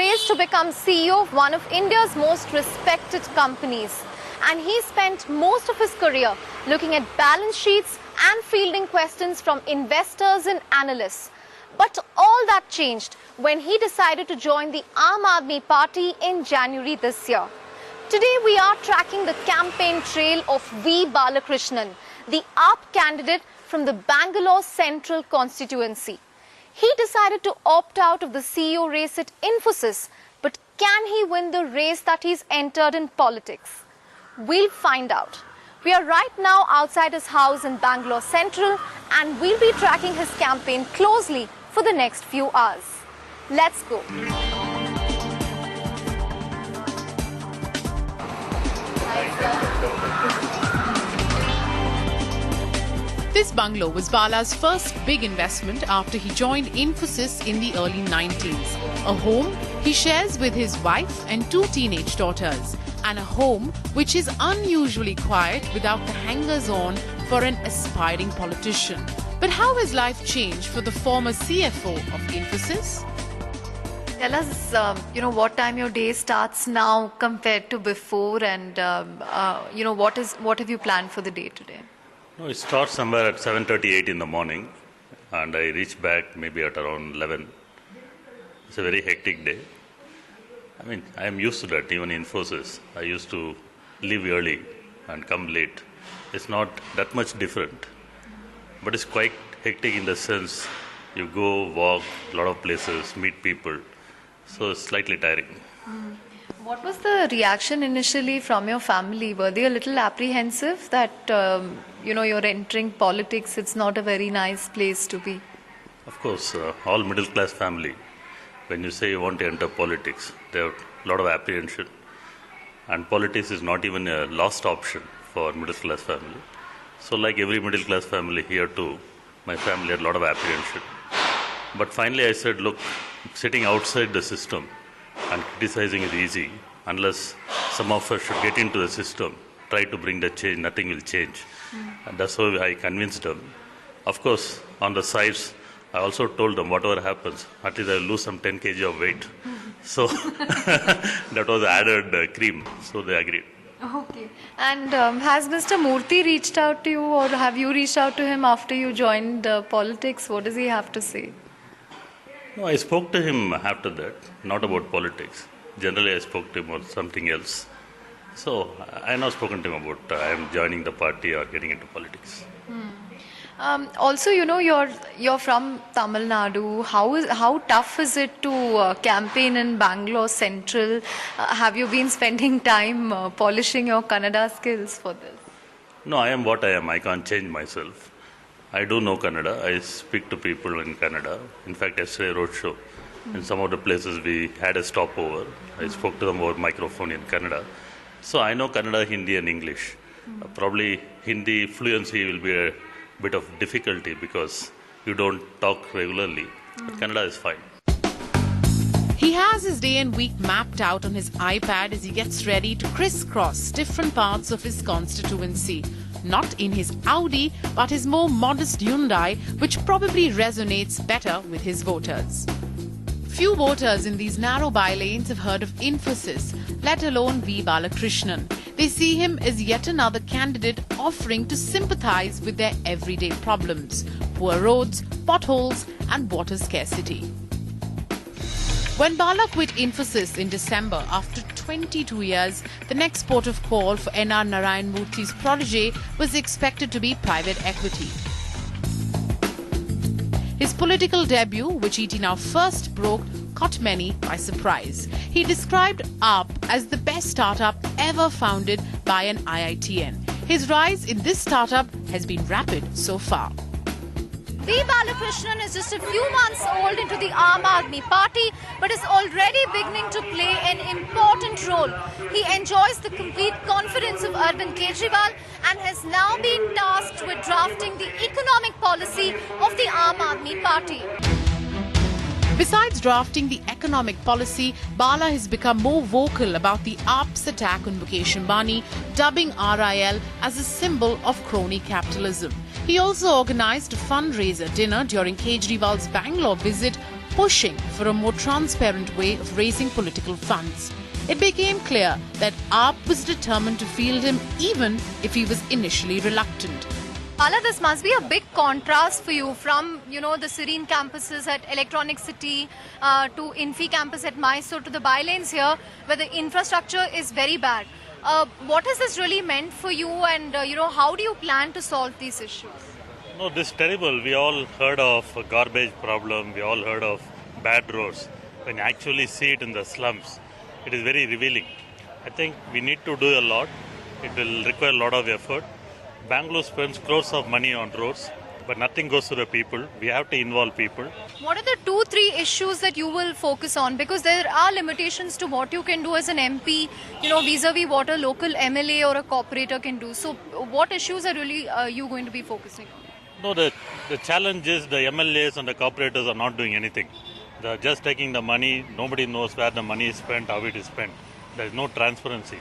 race to become CEO of one of India's most respected companies. And he spent most of his career looking at balance sheets and fielding questions from investors and analysts. But all that changed when he decided to join the Aam Aadmi Party in January this year. Today we are tracking the campaign trail of Balakrishnan, the AAP candidate from the Bangalore Central constituency. He decided to opt out of the CEO race at Infosys, but can he win the race that he's entered in politics? We'll find out. We are right now outside his house in Bangalore Central and we'll be tracking his campaign closely for the next few hours. Let's go. This bungalow was Bala's first big investment after he joined Infosys in the early 90s. A home he shares with his wife and 2 teenage daughters, and a home which is unusually quiet without the hangers-on for an aspiring politician. But how has life changed for the former CFO of Infosys? Tell us, what time your day starts now compared to before, and what have you planned for the day today? No, it starts somewhere at 7:38 in the morning, and I reach back maybe at around 11. It's a very hectic day. I mean, I am used to that. Even in Infosys, I used to leave early and come late. It's not that much different, but it's quite hectic in the sense you go walk a lot of places, meet people, so it's slightly tiring. What was the reaction initially from your family? Were they a little apprehensive that you're entering politics? It's not a very nice place to be. Of course, all middle class family, when you say you want to enter politics, there are a lot of apprehension, and politics is not even a last option for middle class family. So like every middle class family here too, my family had a lot of apprehension. But finally I said, look, sitting outside the system and criticizing is easy. Unless some of us should get into the system, try to bring the change, nothing will change. And that's how I convinced them. Of course, on the sides, I also told them whatever happens, at least I will lose some 10 kg of weight. So that was added cream. So they agreed. Okay. And has Mr. Murthy reached out to you, or have you reached out to him after you joined politics? What does he have to say? No, I spoke to him after that, not about politics. Generally, I spoke to him about something else. So I have not spoken to him about I am joining the party or getting into politics. Also, you're from Tamil Nadu. How tough is it to campaign in Bangalore Central? Have you been spending time polishing your Kannada skills for this? No, I am what I am. I can't change myself. I do know Kannada. I speak to people in Kannada. In fact, yesterday roadshow, in some of the places we had a stopover. I spoke to them over microphone in Kannada. So I know Kannada, Hindi and English. Probably Hindi fluency will be a bit of difficulty because you don't talk regularly. But Kannada is fine. He has his day and week mapped out on his iPad as he gets ready to crisscross different parts of his constituency. Not in his Audi, but his more modest Hyundai, which probably resonates better with his voters. Few voters in these narrow by-lanes have heard of Infosys, let alone Balakrishnan. They see him as yet another candidate offering to sympathize with their everyday problems: poor roads, potholes and water scarcity. When Bala quit Infosys in December after 22 years, the next port of call for N.R. Narayan Murthy's protege was expected to be private equity. His political debut, which ET Now first broke, caught many by surprise. He described AAP as the best startup ever founded by an IITian. His rise in this startup has been rapid so far. Balakrishnan is just a few months old into the Aam Aadmi Party, but is already beginning to play an important role. He enjoys the complete confidence of Arvind Kejriwal and has now been tasked with drafting the economic policy of the Aam Aadmi Party. Besides drafting the economic policy, Bala has become more vocal about the AAP's attack on Mukesh Ambani, dubbing RIL as a symbol of crony capitalism. He also organised a fundraiser dinner during Kejriwal's Bangalore visit, pushing for a more transparent way of raising political funds. It became clear that AAP was determined to field him even if he was initially reluctant. Bala, this must be a big contrast for you from, the serene campuses at Electronic City to Infy campus at Mysore to the bylanes here where the infrastructure is very bad. What has this really meant for you and, how do you plan to solve these issues? No, this is terrible. We all heard of a garbage problem. We all heard of bad roads. When you actually see it in the slums, it is very revealing. I think we need to do a lot. It will require a lot of effort. Bangalore spends crores of money on roads, but nothing goes to the people. We have to involve people. What are the 2-3 issues that you will focus on? Because there are limitations to what you can do as an MP, vis-a-vis what a local MLA or a corporator can do. So what issues are really you going to be focusing on? No, the challenge is the MLAs and the corporators are not doing anything. They're just taking the money. Nobody knows where the money is spent, how it is spent. There is no transparency.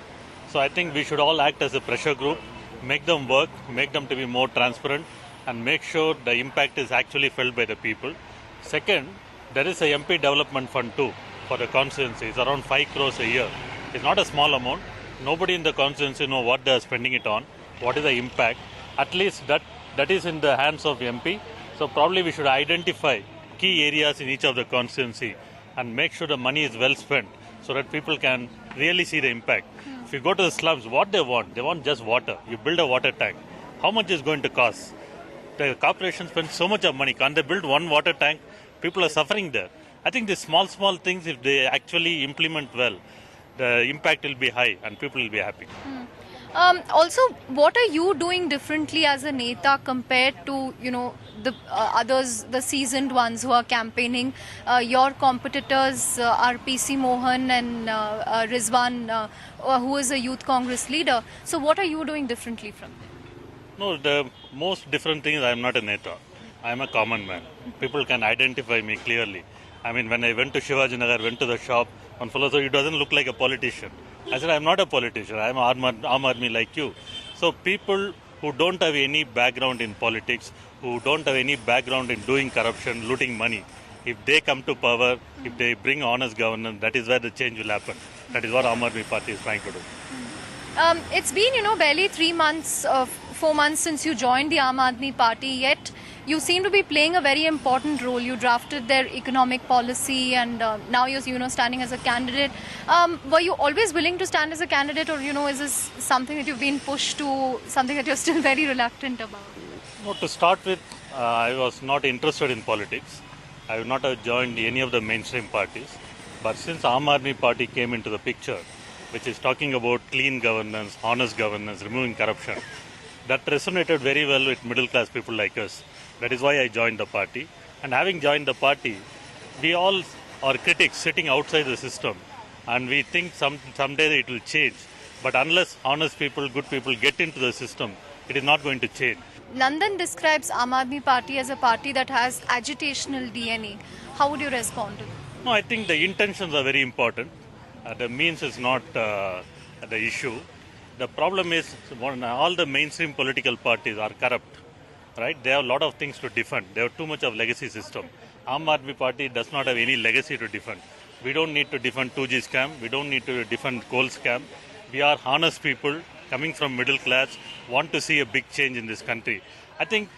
So I think we should all act as a pressure group, make them work, make them to be more transparent, and make sure the impact is actually felt by the people. Second, there is a MP development fund too for the constituency. It's around 5 crores a year. It's not a small amount. Nobody in the constituency know what they are spending it on, what is the impact. At least that is in the hands of MP. So probably we should identify key areas in each of the constituency and make sure the money is well spent so that people can really see the impact. If you go to the slums, what they want just water. You build a water tank. How much is going to cost? The corporation spends so much of money. Can't they build one water tank? People are suffering there. I think the small things, if they actually implement well, the impact will be high and people will be happy. Also, what are you doing differently as a Neta compared to, the others, the seasoned ones who are campaigning? Your competitors are PC Mohan and Rizwan, who is a youth Congress leader. So what are you doing differently from them? No, the most different thing is I am not a Neta. I am a common man. People can identify me clearly. I mean, when I went to Shivaji Nagar, went to the shop, one fellow said, "You doesn't look like a politician." I said, "I'm not a politician. I'm arm army like you." So people who don't have any background in politics, who don't have any background in doing corruption, looting money, if they come to power, if they bring honest governance, that is where the change will happen. That is what Aam Aadmi Party is trying to do. It's been, barely 4 months since you joined the Aam Aadmi Party, yet you seem to be playing a very important role. You drafted their economic policy and now you're, standing as a candidate. Were you always willing to stand as a candidate or, is this something that you've been pushed to, something that you're still very reluctant about? No, to start with, I was not interested in politics. I would not have joined any of the mainstream parties. But since Aam Aadmi Party came into the picture, which is talking about clean governance, honest governance, removing corruption, that resonated very well with middle class people like us. That is why I joined the party. And having joined the party, we all are critics sitting outside the system. And we think someday it will change. But unless honest people, good people get into the system, it is not going to change. Nandan describes Aam Aadmi Party as a party that has agitational DNA. How would you respond to that? No, I think the intentions are very important. The means is not the issue. The problem is all the mainstream political parties are corrupt. Right? They have a lot of things to defend. They have too much of legacy system. Aam Aadmi Party does not have any legacy to defend. We don't need to defend 2G scam. We don't need to defend coal scam. We are honest people coming from middle class, want to see a big change in this country. I think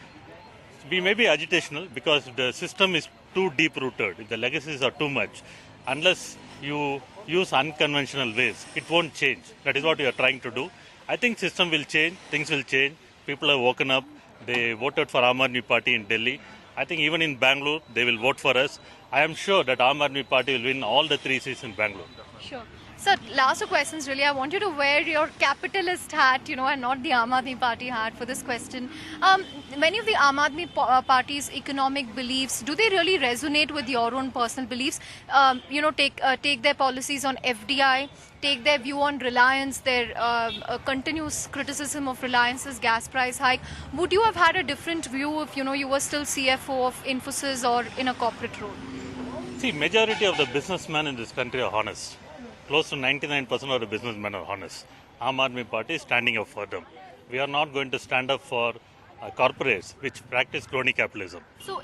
we may be agitational because the system is too deep-rooted. If the legacies are too much, unless you use unconventional ways, it won't change. That is what we are trying to do. I think system will change, things will change. People have woken up. They voted for Aam Aadmi Party in Delhi. I think even in Bangalore, they will vote for us. I am sure that Aam Aadmi Party will win all the 3 seats in Bangalore. Sure. Sir, last 2 questions really. I want you to wear your capitalist hat, and not the Aam Aadmi Party hat for this question. Many of the Aam Aadmi Party's economic beliefs, do they really resonate with your own personal beliefs? Take their policies on FDI, take their view on Reliance, their continuous criticism of Reliance's gas price hike. Would you have had a different view if, you were still CFO of Infosys or in a corporate role? See, majority of the businessmen in this country are honest. Close to 99% of the businessmen are honest. Aam Aadmi Party is standing up for them. We are not going to stand up for corporates which practice crony capitalism. So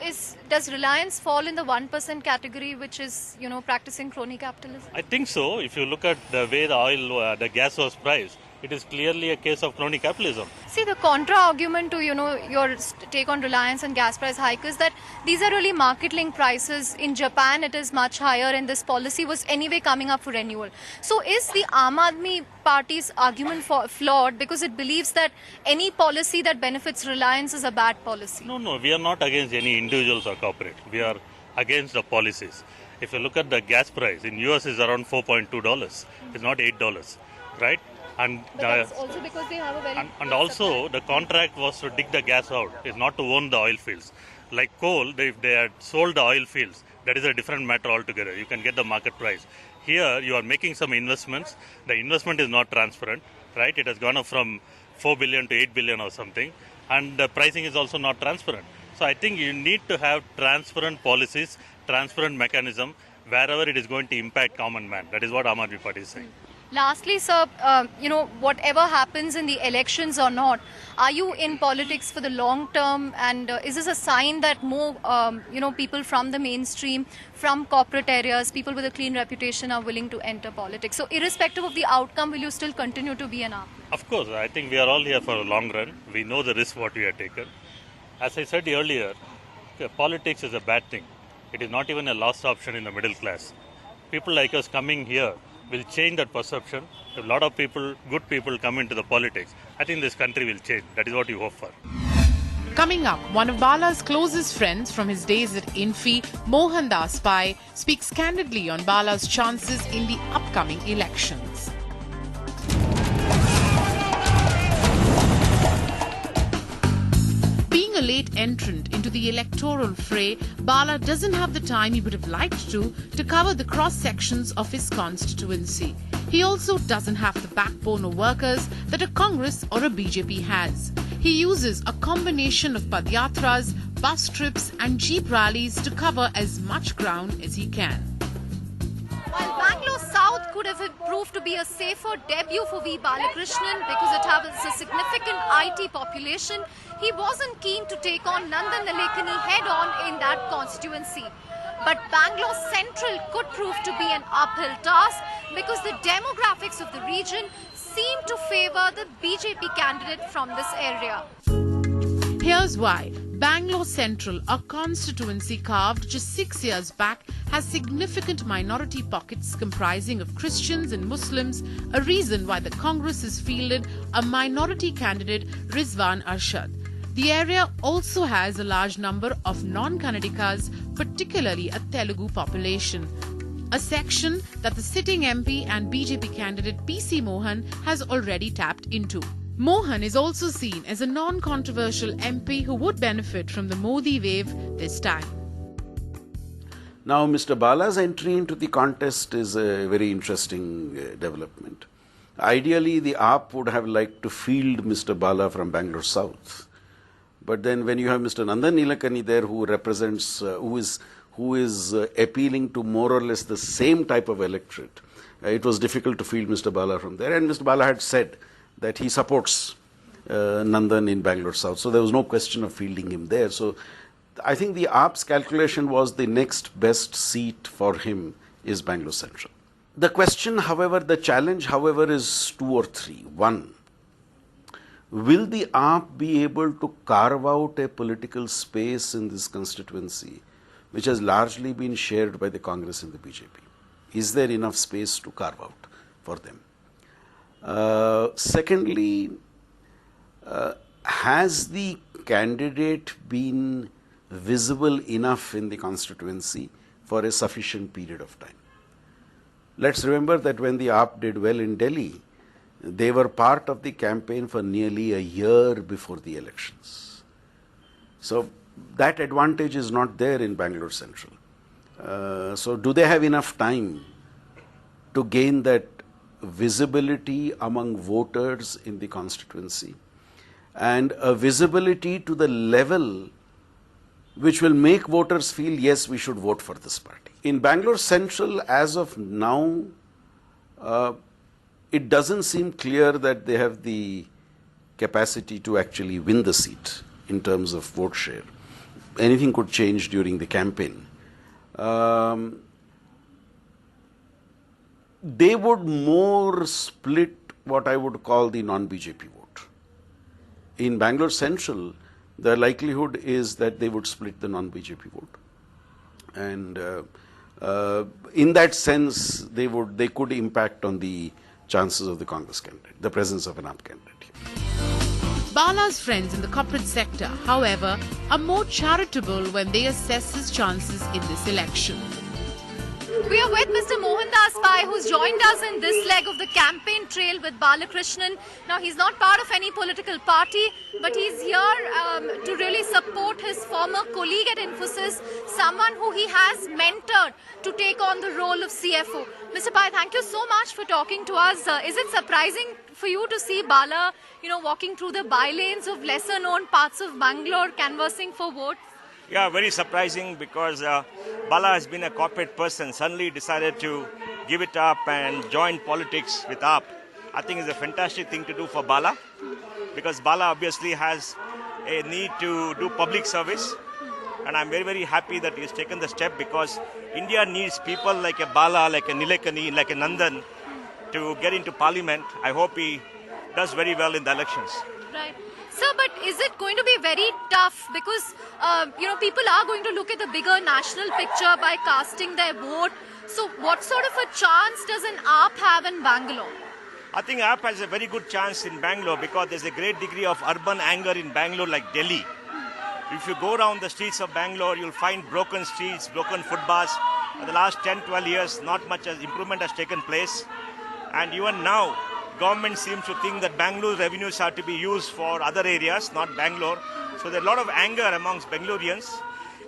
does Reliance fall in the 1% category, which is, practicing crony capitalism? I think so. If you look at the way the gas was priced, it is clearly a case of crony capitalism. See, the contra-argument to, your take on Reliance and gas price hike is that these are really market-linked prices. In Japan, it is much higher, and this policy was anyway coming up for renewal. So is the Aam Aadmi Party's argument flawed because it believes that any policy that benefits Reliance is a bad policy? No, we are not against any individuals or corporate. We are against the policies. If you look at the gas price, in US is around $4.2. It's not $8, right? And that's also because they have a very and also the contract was to dig the gas out, is not to own the oil fields. Like coal, if they had sold the oil fields, that is a different matter altogether. You can get the market price. Here, you are making some investments. The investment is not transparent, right? It has gone up from 4 billion to 8 billion or something, and the pricing is also not transparent. So I think you need to have transparent policies, transparent mechanism wherever it is going to impact common man. That is what Aam Aadmi Party is saying. Lastly, sir, whatever happens in the elections or not, are you in politics for the long term? And is this a sign that more, people from the mainstream, from corporate areas, people with a clean reputation are willing to enter politics? So irrespective of the outcome, will you still continue to be an AAP? Of course, I think we are all here for a long run. We know the risk what we have taken. As I said earlier, politics is a bad thing. It is not even a last option in the middle class. People like us coming here will change that perception. If a lot of people, good people come into the politics, I think this country will change. That is what you hope for. Coming up, one of Bala's closest friends from his days at Infy, Mohandas Pai, speaks candidly on Bala's chances in the upcoming elections. Being a late entrant into the electoral fray, Bala doesn't have the time he would have liked to cover the cross-sections of his constituency. He also doesn't have the backbone of workers that a Congress or a BJP has. He uses a combination of padyatras, bus trips and jeep rallies to cover as much ground as he can. While Bangalore South could have proved to be a safer debut for V. Balakrishnan because it has a significant IT population, he wasn't keen to take on Nandan Nilekani head-on in that constituency. But Bangalore Central could prove to be an uphill task because the demographics of the region seem to favour the BJP candidate from this area. Here's why. Bangalore Central, a constituency carved just 6 years back, has significant minority pockets comprising of Christians and Muslims, a reason why the Congress has fielded a minority candidate, Rizwan Arshad. The area also has a large number of non-Kannadikas, particularly a Telugu population, a section that the sitting MP and BJP candidate PC Mohan has already tapped into. Mohan is also seen as a non-controversial MP who would benefit from the Modi wave this time. Now, Mr. Bala's entry into the contest is a very interesting development. Ideally, the AAP would have liked to field Mr. Bala from Bangalore South. But then when you have Mr. Nandan Nilekani there who represents, who is appealing to more or less the same type of electorate, it was difficult to field Mr. Bala from there. And Mr. Bala had said that he supports Nandan in Bangalore South. So there was no question of fielding him there. So I think the AAP's calculation was the next best seat for him is Bangalore Central. The question, however, the challenge, however, is two or three. One, will the AAP be able to carve out a political space in this constituency which has largely been shared by the Congress and the BJP? Is there enough space to carve out for them? Secondly, has the candidate been visible enough in the constituency for a sufficient period of time? Let's remember that when the AAP did well in Delhi, they were part of the campaign for nearly a year before the elections. So that advantage is not there in Bangalore Central. So do they have enough time to gain that visibility among voters in the constituency and a visibility to the level which will make voters feel, yes, we should vote for this party? In Bangalore Central, as of now, it doesn't seem clear that they have the capacity to actually win the seat in terms of vote share. Anything could change during the campaign. They would more split what I would call the non-BJP vote. In Bangalore Central, the likelihood is that they would split the non-BJP vote. And in that sense, they could impact on the chances of the Congress candidate, the presence of an AAP candidate. Bala's friends in the corporate sector, however, are more charitable when they assess his chances in this election. We are with Mr. Mohandas Pai, who's joined us in this leg of the campaign trail with Balakrishnan. Now, he's not part of any political party, but he's here to really support his former colleague at Infosys, someone who he has mentored to take on the role of CFO. Mr. Pai, thank you so much for talking to us. Is it surprising for you to see Bala, walking through the bylanes of lesser-known parts of Bangalore, canvassing for votes? Yeah, very surprising because Bala has been a corporate person, suddenly decided to give it up and join politics with AAP. I think it's a fantastic thing to do for Bala because Bala obviously has a need to do public service, and I'm very, very happy that he's taken the step because India needs people like a Bala, like a Nilekani, like a Nandan to get into parliament. I hope he does very well in the elections. Right. Sir, but is it going to be very tough because, people are going to look at the bigger national picture by casting their vote. So what sort of a chance does an AAP have in Bangalore? I think AAP has a very good chance in Bangalore because there's a great degree of urban anger in Bangalore like Delhi. If you go around the streets of Bangalore, you'll find broken streets, broken footpaths. In the last 10-12 years, not much improvement has taken place. And even now, government seems to think that Bangalore's revenues are to be used for other areas, not Bangalore. So there's a lot of anger amongst Bangaloreans.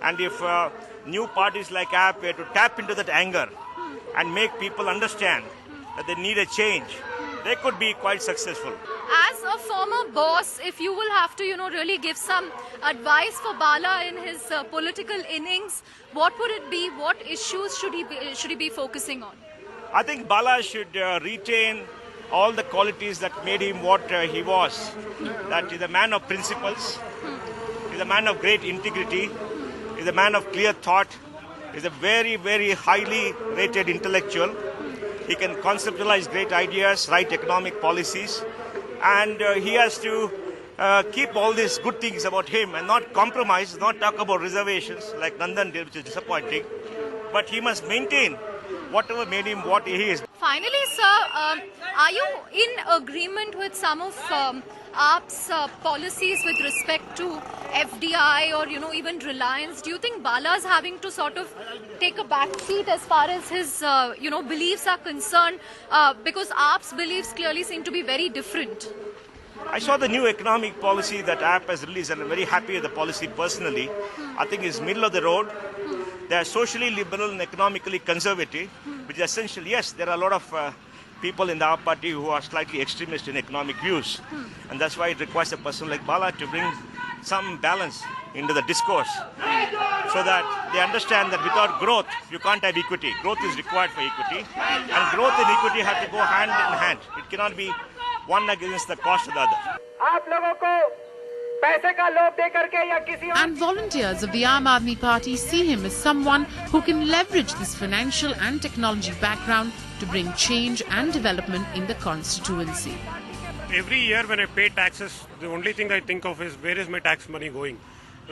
And if new parties like AAP were to tap into that anger and make people understand that they need a change, they could be quite successful. As a former boss, if you will have to, really give some advice for Bala in his political innings, what would it be? What issues should he be focusing on? I think Bala should retain all the qualities that made him what he was. That he's a man of principles, he's a man of great integrity, he's a man of clear thought, he's a very, very highly rated intellectual. He can conceptualize great ideas, write economic policies, and he has to keep all these good things about him and not compromise, not talk about reservations like Nandan did, which is disappointing. But he must maintain whatever made him what he is. Finally, sir, are you in agreement with some of AAP's policies with respect to FDI or, even Reliance? Do you think Bala's having to sort of take a back seat as far as his, beliefs are concerned? Because AAP's beliefs clearly seem to be very different. I saw the new economic policy that AAP has released and I'm very happy with the policy personally. I think it's middle of the road. They are socially liberal and economically conservative, which is essential. Yes, there are a lot of people in the AAP party who are slightly extremist in economic views. And that's why it requires a person like Bala to bring some balance into the discourse so that they understand that without growth, you can't have equity. Growth is required for equity. And growth and equity have to go hand in hand. It cannot be one against the cost of the other. And volunteers of the Aam Aadmi Party see him as someone who can leverage this financial and technology background to bring change and development in the constituency. Every year when I pay taxes, the only thing I think of is where is my tax money going?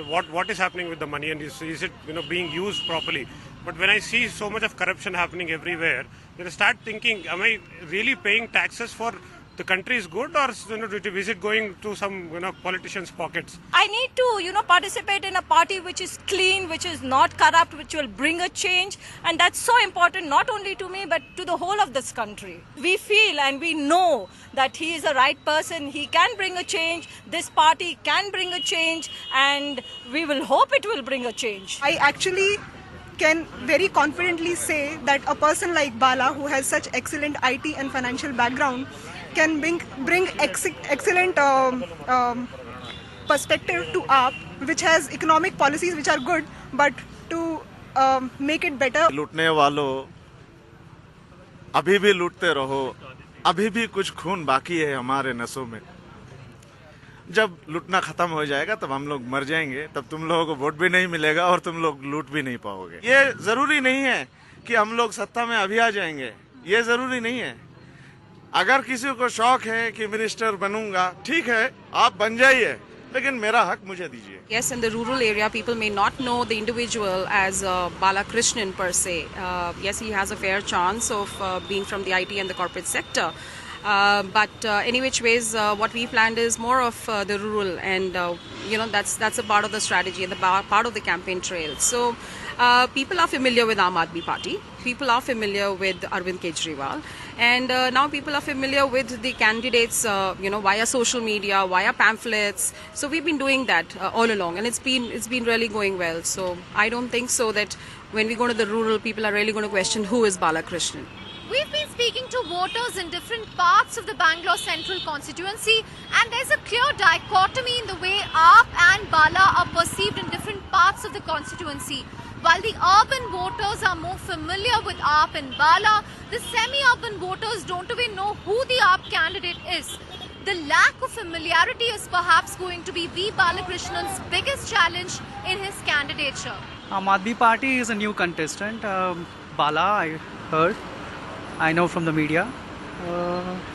What is happening with the money and is it being used properly? But when I see so much of corruption happening everywhere, then I start thinking, am I really paying taxes for the country is good, or is it going to some politicians' pockets? I need to participate in a party which is clean, which is not corrupt, which will bring a change, and that's so important not only to me but to the whole of this country. We feel and we know that he is the right person. He can bring a change. This party can bring a change, and we will hope it will bring a change. I actually can very confidently say that a person like Bala, who has such excellent IT and financial background, can bring excellent perspective to AAP, which has economic policies which are good, but to make it better. लूटने वालों, अभी भी लूटते रहो, अभी भी कुछ खून बाकी है हमारे नसों में. जब लूटना खत्म हो जाएगा तब हम लोग मर जाएंगे, तब तुम लोगों को वोट भी नहीं मिलेगा और तुम लोग लूट भी नहीं पाओगे। ये जरूरी नहीं है कि हम लोग सत्ता में अभी आ जाएंगे, ये जरूरी नहीं है। अगर किसी को शौक है कि मिनिस्टर बनूंगा, ठीक है, आप बन जाइए, लेकिन मेरा हक मुझे दीजिए। Yes, in the rural area, people may not know the individual as Balakrishnan per se. Yes, he has a fair chance of being from the IT and the corporate sector. But any which ways, what we planned is more of the rural, and that's a part of the strategy and the part of the campaign trail. So people are familiar with Aam Aadmi Party. People are familiar with Arvind Kejriwal, and now people are familiar with the candidates, via social media, via pamphlets. So we've been doing that all along, and it's been really going well. So I don't think so that when we go to the rural, people are really going to question who is Balakrishnan. We've been speaking to voters in different parts of the Bangalore Central constituency, and there's a clear dichotomy in the way AAP and Bala are perceived in different parts of the constituency. While the urban voters are more familiar with AAP and Bala, the semi-urban voters don't even know who the AAP candidate is. The lack of familiarity is perhaps going to be V. Balakrishnan's biggest challenge in his candidature. Aam Aadmi Party is a new contestant. Bala, I heard. I know from the media.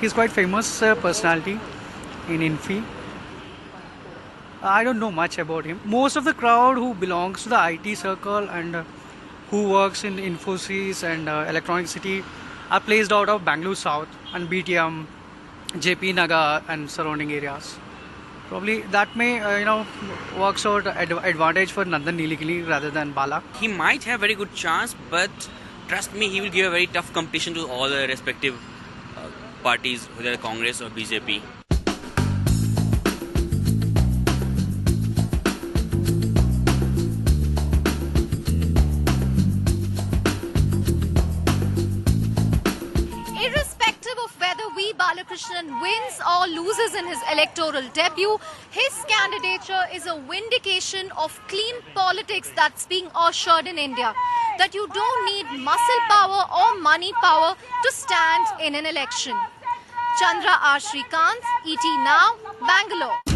He's quite famous personality in Infy. I don't know much about him. Most of the crowd who belongs to the IT circle and who works in Infosys and Electronic City are placed out of Bangalore South and BTM, JP Nagar and surrounding areas. Probably that may, works out advantage for Nandan Nilikili rather than Bala. He might have very good chance, but trust me, he will give a very tough competition to all the respective parties, whether Congress or BJP. Irrespective of whether V. Balakrishnan wins or loses in his electoral debut, his candidature is a vindication of clean politics that's being ushered in India. That you don't need muscle power or money power to stand in an election. Chandra R. Shrikant, ET Now, Bangalore.